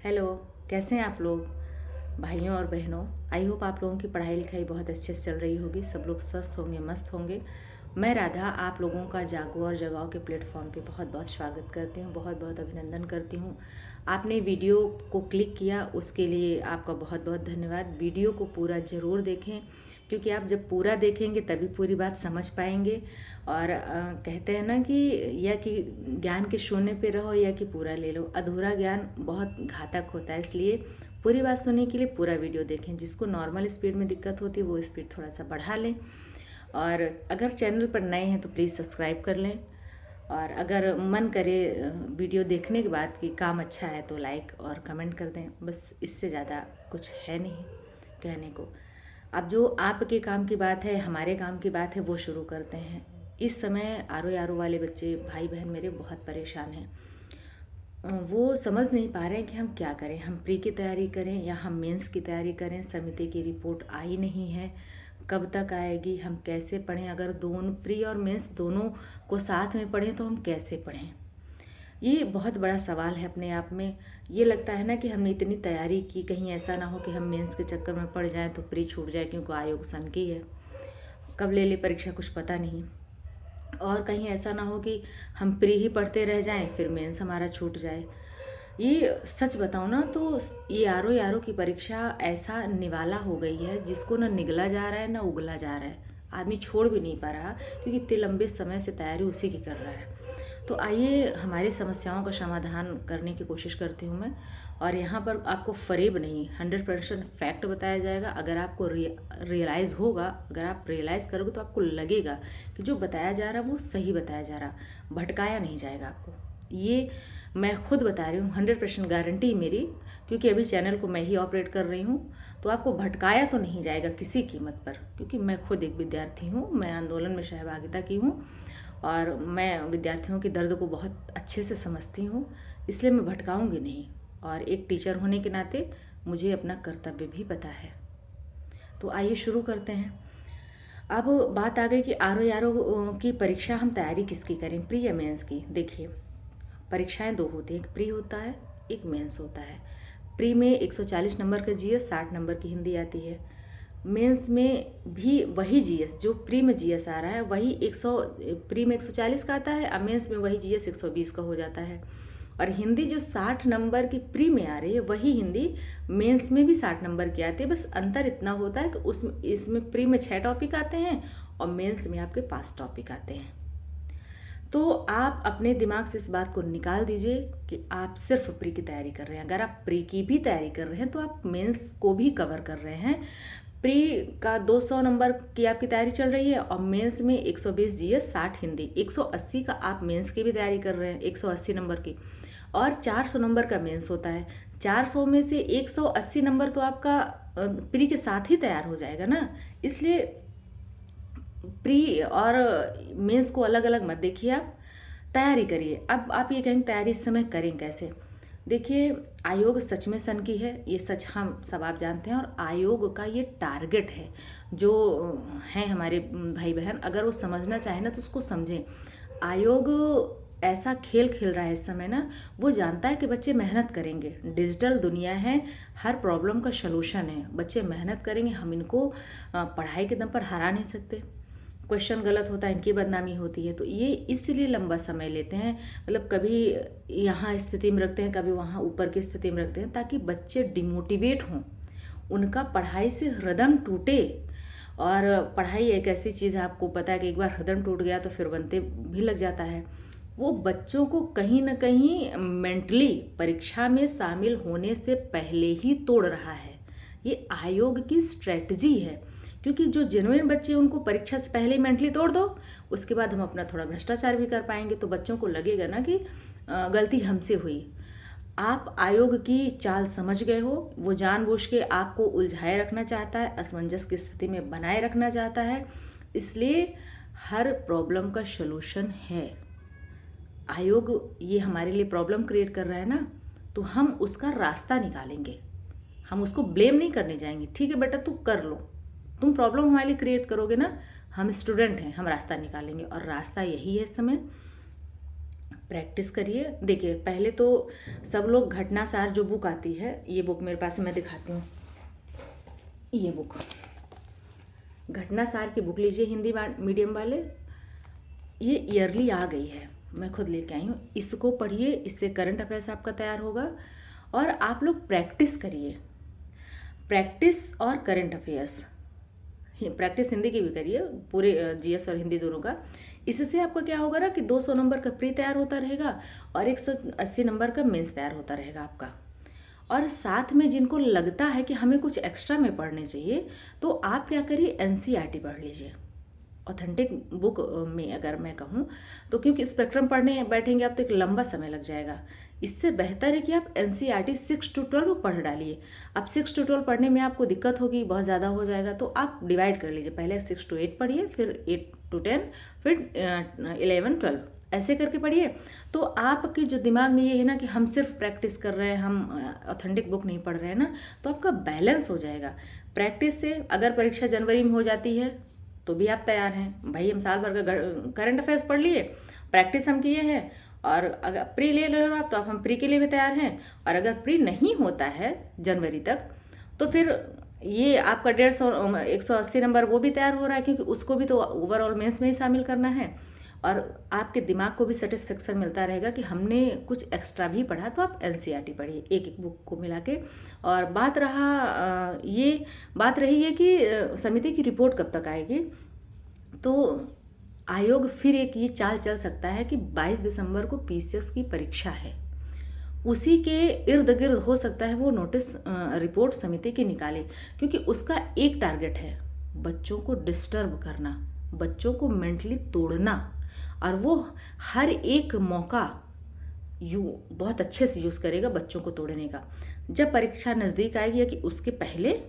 Hello. कैसे हैं आप लोग, भाइयों और बहनों। आई होप आप लोगों की पढ़ाई लिखाई बहुत अच्छे से चल रही होगी, सब लोग स्वस्थ होंगे, मस्त होंगे। मैं राधा आप लोगों का जागो और जगाओ के प्लेटफॉर्म पे बहुत बहुत स्वागत करती हूँ, बहुत बहुत अभिनंदन करती हूँ। आपने वीडियो को क्लिक किया उसके लिए आपका बहुत बहुत धन्यवाद। वीडियो को पूरा ज़रूर देखें, क्योंकि आप जब पूरा देखेंगे तभी पूरी बात समझ पाएंगे। और कहते हैं ना कि या कि ज्ञान के शून्य पे रहो या कि पूरा ले लो, अधूरा ज्ञान बहुत घातक होता है। इसलिए पूरी बात सुनने के लिए पूरा वीडियो देखें। जिसको नॉर्मल स्पीड में दिक्कत होती है वो स्पीड थोड़ा सा बढ़ा लें। और अगर चैनल पर नए हैं तो प्लीज़ सब्सक्राइब कर लें। और अगर मन करे वीडियो देखने के बाद कि काम अच्छा है तो लाइक और कमेंट कर दें। बस इससे ज़्यादा कुछ है नहीं कहने को। अब जो आपके काम की बात है, हमारे काम की बात है, वो शुरू करते हैं। इस समय आरो आरो वाले बच्चे भाई बहन मेरे बहुत परेशान हैं। वो समझ नहीं पा रहे हैं कि हम क्या करें। हम प्री की तैयारी करें या हम मेंस की तैयारी करें। समिति की रिपोर्ट आई नहीं है, कब तक आएगी, हम कैसे पढ़ें। अगर दोनों प्री और मेंस दोनों को साथ में पढ़ें तो हम कैसे पढ़ें, ये बहुत बड़ा सवाल है अपने आप में। ये लगता है ना कि हमने इतनी तैयारी की, कहीं ऐसा ना हो कि हम मेंस के चक्कर में पड़ जाएं तो प्री छूट जाए, क्योंकि आयोग सन की है, कब ले परीक्षा कुछ पता नहीं। और कहीं ऐसा ना हो कि हम प्री ही पढ़ते रह जाएं फिर मेंस हमारा छूट जाए। ये सच बताऊँ ना तो ये आरो यारो की परीक्षा ऐसा निवाला हो गई है जिसको ना निगला जा रहा है ना उगला जा रहा है। आदमी छोड़ भी नहीं पा रहा, क्योंकि इतने लंबे समय से तैयारी उसी की कर रहा है। तो आइए हमारी समस्याओं का समाधान करने की कोशिश करती हूँ मैं। और यहाँ पर आपको फरेब नहीं, 100% फैक्ट बताया जाएगा। अगर आपको रियलाइज़ होगा, अगर आप रियलाइज़ करोगे तो आपको लगेगा कि जो बताया जा रहा है वो सही बताया जा रहा, भटकाया नहीं जाएगा आपको। ये मैं खुद बता रही हूँ, 100% गारंटी मेरी, क्योंकि अभी चैनल को मैं ही ऑपरेट कर रही हूँ। तो आपको भटकाया तो नहीं जाएगा किसी कीमत पर, क्योंकि मैं खुद एक विद्यार्थी हूँ, मैं आंदोलन में सहभागिता की हूँ और मैं विद्यार्थियों के दर्द को बहुत अच्छे से समझती हूँ। इसलिए मैं भटकाऊँगी नहीं। और एक टीचर होने के नाते मुझे अपना कर्तव्य भी पता है। तो आइए शुरू करते हैं। अब बात आ गई कि आरो यारो की परीक्षा हम तैयारी किसकी करें, प्री या मेंस की। देखिए, परीक्षाएं दो होती हैं, एक प्री होता है, एक मेंस होता है। प्री में 140 नंबर का जीएस, 60 नंबर की हिंदी आती है। मेंस में भी वही जीएस जो प्री में जीएस आ रहा है वही 100, प्री में 140 का आता है और मेंस में वही जीएस 120 का हो जाता है। और हिंदी जो 60 नंबर की प्री में आ रही है वही हिंदी मेंस में भी 60 नंबर की आती है। बस अंतर इतना होता है कि उसमें इसमें प्री में 6 टॉपिक आते हैं और मेंस में आपके 5 टॉपिक आते हैं। तो आप अपने दिमाग से इस बात को निकाल दीजिए कि आप सिर्फ प्री की तैयारी कर रहे हैं। अगर आप प्री की भी तैयारी कर रहे हैं तो आप मेंस को भी कवर कर रहे हैं। प्री का 200 नंबर की आपकी तैयारी चल रही है और मेंस में 120 जीएस, 60 हिंदी, 180 का आप मेंस की भी तैयारी कर रहे हैं, 180 नंबर की। और 400 नंबर का मेंस होता है। 400 में से 180 नंबर तो आपका प्री के साथ ही तैयार हो जाएगा ना। इसलिए प्री और मेंस को अलग अलग मत देखिए, आप तैयारी करिए। अब आप ये कहेंगे तैयारी इस समय करें कैसे। देखिए, आयोग सच में सन की है, ये सच हम सब आप जानते हैं। और आयोग का ये टारगेट है, जो हैं हमारे भाई बहन, अगर वो समझना चाहे ना तो उसको समझें। आयोग ऐसा खेल खेल रहा है इस समय ना, वो जानता है कि बच्चे मेहनत करेंगे, डिजिटल दुनिया है, हर प्रॉब्लम का सलूशन है, बच्चे मेहनत करेंगे, हम इनको पढ़ाई के दम पर हरा नहीं सकते। क्वेश्चन गलत होता है, इनकी बदनामी होती है। तो ये इसलिए लंबा समय लेते हैं, मतलब कभी यहाँ स्थिति में रखते हैं, कभी वहाँ ऊपर की स्थिति में रखते हैं, ताकि बच्चे डिमोटिवेट हों, उनका पढ़ाई से हृदय टूटे। और पढ़ाई एक ऐसी चीज़ है, आपको पता है कि एक बार हृदय टूट गया तो फिर बनते भी लग जाता है। वो बच्चों को कहीं ना कहीं मेंटली परीक्षा में शामिल होने से पहले ही तोड़ रहा है। ये आयोग की स्ट्रेटजी है, क्योंकि जो जेन्युइन बच्चे उनको परीक्षा से पहले मेंटली तोड़ दो, उसके बाद हम अपना थोड़ा भ्रष्टाचार भी कर पाएंगे। तो बच्चों को लगेगा ना कि गलती हमसे हुई। आप आयोग की चाल समझ गए हो, वो जानबूझ के आपको उलझाए रखना चाहता है, असमंजस की स्थिति में बनाए रखना चाहता है। इसलिए हर प्रॉब्लम का सलूशन है। आयोग ये हमारे लिए प्रॉब्लम क्रिएट कर रहा है ना, तो हम उसका रास्ता निकालेंगे। हम उसको ब्लेम नहीं करने जाएंगे, ठीक है बेटा तू कर लो, तुम प्रॉब्लम हमारे लिए क्रिएट करोगे ना, हम स्टूडेंट हैं, हम रास्ता निकालेंगे। और रास्ता यही है इस समय, प्रैक्टिस करिए। देखिए पहले तो सब लोग घटनासार जो बुक आती है, ये बुक मेरे पास है, मैं दिखाती हूँ। ये बुक घटनासार की बुक लीजिए, हिंदी मीडियम वाले। ये ईयरली आ गई है, मैं खुद लेके आई हूँ। इसको पढ़िए, इससे करंट अफेयर्स आपका तैयार होगा। और आप लोग प्रैक्टिस करिए, प्रैक्टिस और करंट अफेयर्स। प्रैक्टिस हिंदी की भी करिए, पूरे जीएस और हिंदी दोनों का। इससे आपका क्या होगा ना कि 200 नंबर का प्री तैयार होता रहेगा और 180 नंबर का मेंस तैयार होता रहेगा आपका। और साथ में जिनको लगता है कि हमें कुछ एक्स्ट्रा में पढ़ने चाहिए, तो आप क्या करिए, एनसीईआरटी पढ़ लीजिए। ऑथेंटिक बुक में अगर मैं कहूँ तो, क्योंकि स्पेक्ट्रम पढ़ने बैठेंगे आप तो एक लंबा समय लग जाएगा। इससे बेहतर है कि आप एनसीईआरटी 6 to 12 पढ़ डालिए। अब 6 to 12 पढ़ने में आपको दिक्कत होगी, बहुत ज़्यादा हो जाएगा, तो आप डिवाइड कर लीजिए। पहले 6 to 8 पढ़िए, फिर 8 to 10, फिर 11 12, ऐसे करके पढ़िए। तो आपके जो दिमाग में ये है ना कि हम सिर्फ प्रैक्टिस कर रहे हैं, हम ऑथेंटिक बुक नहीं पढ़ रहे हैं ना, तो आपका बैलेंस हो जाएगा। प्रैक्टिस से अगर परीक्षा जनवरी में हो जाती है तो भी आप तैयार हैं। भाई हम साल भर का करंट अफेयर्स पढ़ लिए, प्रैक्टिस हम किए हैं, और अगर प्री ले रहे हो आप तो आप हम प्री के लिए भी तैयार हैं। और अगर प्री नहीं होता है जनवरी तक, तो फिर ये आपका 150 180 नंबर वो भी तैयार हो रहा है, क्योंकि उसको भी तो ओवरऑल मेंस में ही शामिल करना है। और आपके दिमाग को भी सेटिस्फेक्शन मिलता रहेगा कि हमने कुछ एक्स्ट्रा भी पढ़ा। तो आप एनसीईआरटी पढ़िए एक एक बुक को मिला के। और बात रही है कि समिति की रिपोर्ट कब तक आएगी, तो आयोग फिर एक ये चाल चल सकता है कि 22 दिसंबर को पीसीएस की परीक्षा है, उसी के इर्द गिर्द हो सकता है वो नोटिस रिपोर्ट समिति की निकाले, क्योंकि उसका एक टारगेट है, बच्चों को डिस्टर्ब करना, बच्चों को मेंटली तोड़ना। और वो हर एक मौका बहुत अच्छे से यूज़ करेगा बच्चों को तोड़ने का। जब परीक्षा नज़दीक आएगी, या कि उसके पहले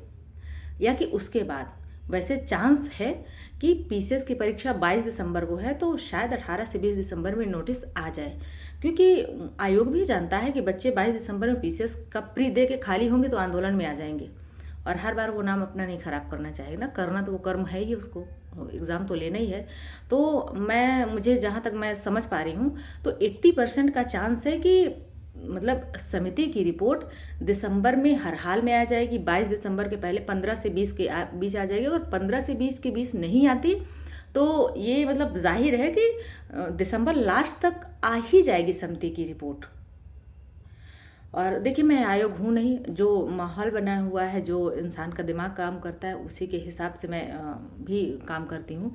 या कि उसके बाद, वैसे चांस है कि पीसीएस की परीक्षा 22 दिसंबर को है, तो शायद 18 से 20 दिसंबर में नोटिस आ जाए। क्योंकि आयोग भी जानता है कि बच्चे 22 दिसंबर में पीसीएस का प्री दे के खाली होंगे तो आंदोलन में आ जाएंगे, और हर बार वो नाम अपना नहीं खराब करना चाहेगा ना। करना तो वो कर्म है ही, उसको एग्ज़ाम तो लेना ही है। तो मुझे जहाँ तक मैं समझ पा रही हूँ, तो 80% का चांस है कि मतलब समिति की रिपोर्ट दिसंबर में हर हाल में आ जाएगी। 22 दिसंबर के पहले 15 से 20 के बीच आ जाएगी। और 15 से 20 के बीच नहीं आती तो ये मतलब जाहिर है कि दिसंबर लास्ट तक आ ही जाएगी समिति की रिपोर्ट। और देखिए मैं आयोग हूँ नहीं, जो माहौल बना हुआ है, जो इंसान का दिमाग काम करता है, उसी के हिसाब से मैं भी काम करती हूँ।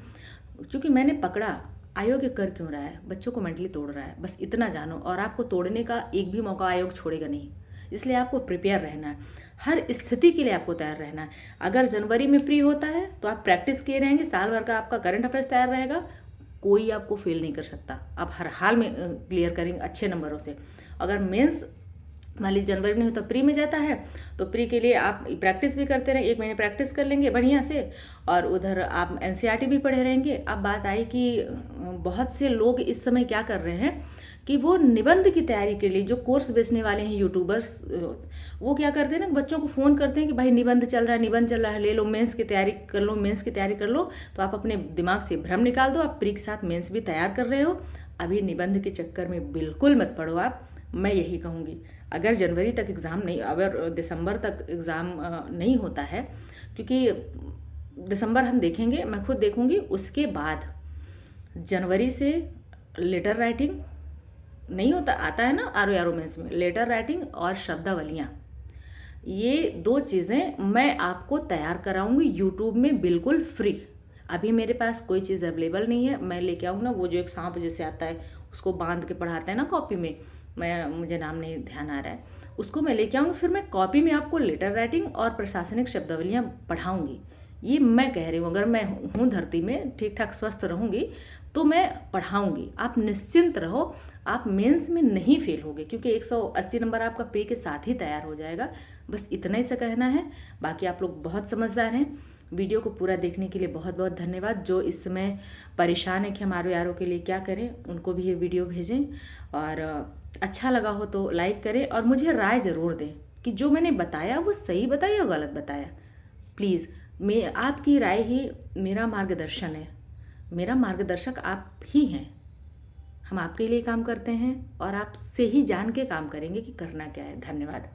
क्योंकि मैंने पकड़ा आयोग ये कर क्यों रहा है, बच्चों को मेंटली तोड़ रहा है, बस इतना जानो। और आपको तोड़ने का एक भी मौका आयोग छोड़ेगा नहीं, इसलिए आपको प्रिपेयर रहना है, हर स्थिति के लिए आपको तैयार रहना है। अगर जनवरी में प्री होता है तो आप प्रैक्टिस किए रहेंगे, साल भर का आपका करंट अफेयर्स तैयार रहेगा, कोई आपको फेल नहीं कर सकता। आप हर हाल में क्लियर करेंगे अच्छे नंबरों से। अगर मेंस मान लीजिए जनवरी में नहीं होता, प्री में जाता है, तो प्री के लिए आप प्रैक्टिस भी करते रहें, 1 महीने प्रैक्टिस कर लेंगे बढ़िया से, और उधर आप एनसीईआरटी भी पढ़े रहेंगे। अब बात आई कि बहुत से लोग इस समय क्या कर रहे हैं कि वो निबंध की तैयारी के लिए जो कोर्स बेचने वाले हैं यूट्यूबर्स, वो क्या करते हैं ना, बच्चों को फ़ोन करते हैं कि भाई निबंध चल रहा है, ले लो, मेंस की तैयारी कर लो, मेंस की तैयारी कर लो। तो आप अपने दिमाग से भ्रम निकाल दो, आप प्री के साथ मेंस भी तैयार कर रहे हो। अभी निबंध के चक्कर में बिल्कुल मत पड़ो आप, मैं यही कहूँगी। अगर जनवरी तक एग्ज़ाम नहीं, अगर दिसंबर तक एग्ज़ाम नहीं होता है, क्योंकि दिसंबर हम देखेंगे, मैं खुद देखूँगी, उसके बाद जनवरी से लेटर राइटिंग नहीं होता, आता है ना आर मेंस में, लेटर राइटिंग और शब्दावलियाँ, ये 2 चीज़ें मैं आपको तैयार कराऊँगी यूट्यूब में बिल्कुल फ्री। अभी मेरे पास कोई चीज़ अवेलेबल नहीं है, मैं लेके आऊँ ना, वो जो एक सांप जैसे आता है उसको बांध के पढ़ाते हैं ना कॉपी में, मुझे नाम नहीं ध्यान आ रहा है, उसको मैं लेके आऊँगी। फिर मैं कॉपी में आपको लेटर राइटिंग और प्रशासनिक शब्दावलियाँ पढ़ाऊँगी। ये मैं कह रही हूँ, अगर मैं हूँ धरती में, ठीक ठाक स्वस्थ रहूँगी तो मैं पढ़ाऊँगी। आप निश्चिंत रहो, आप मेंस में नहीं फेल होगे, क्योंकि 180 नंबर आपका प्री के साथ ही तैयार हो जाएगा। बस इतना ही से कहना है। बाकी आप लोग बहुत समझदार हैं। वीडियो को पूरा देखने के लिए बहुत बहुत धन्यवाद। जो इस समय परेशान है कि हमारे यारों के लिए क्या करें, उनको भी ये वीडियो भेजें, और अच्छा लगा हो तो लाइक करें, और मुझे राय ज़रूर दें कि जो मैंने बताया वो सही बताया या गलत बताया। प्लीज़, मैं आपकी राय ही मेरा मार्गदर्शन है, मेरा मार्गदर्शक आप ही हैं। हम आपके लिए काम करते हैं और आपसे ही जान के काम करेंगे कि करना क्या है। धन्यवाद।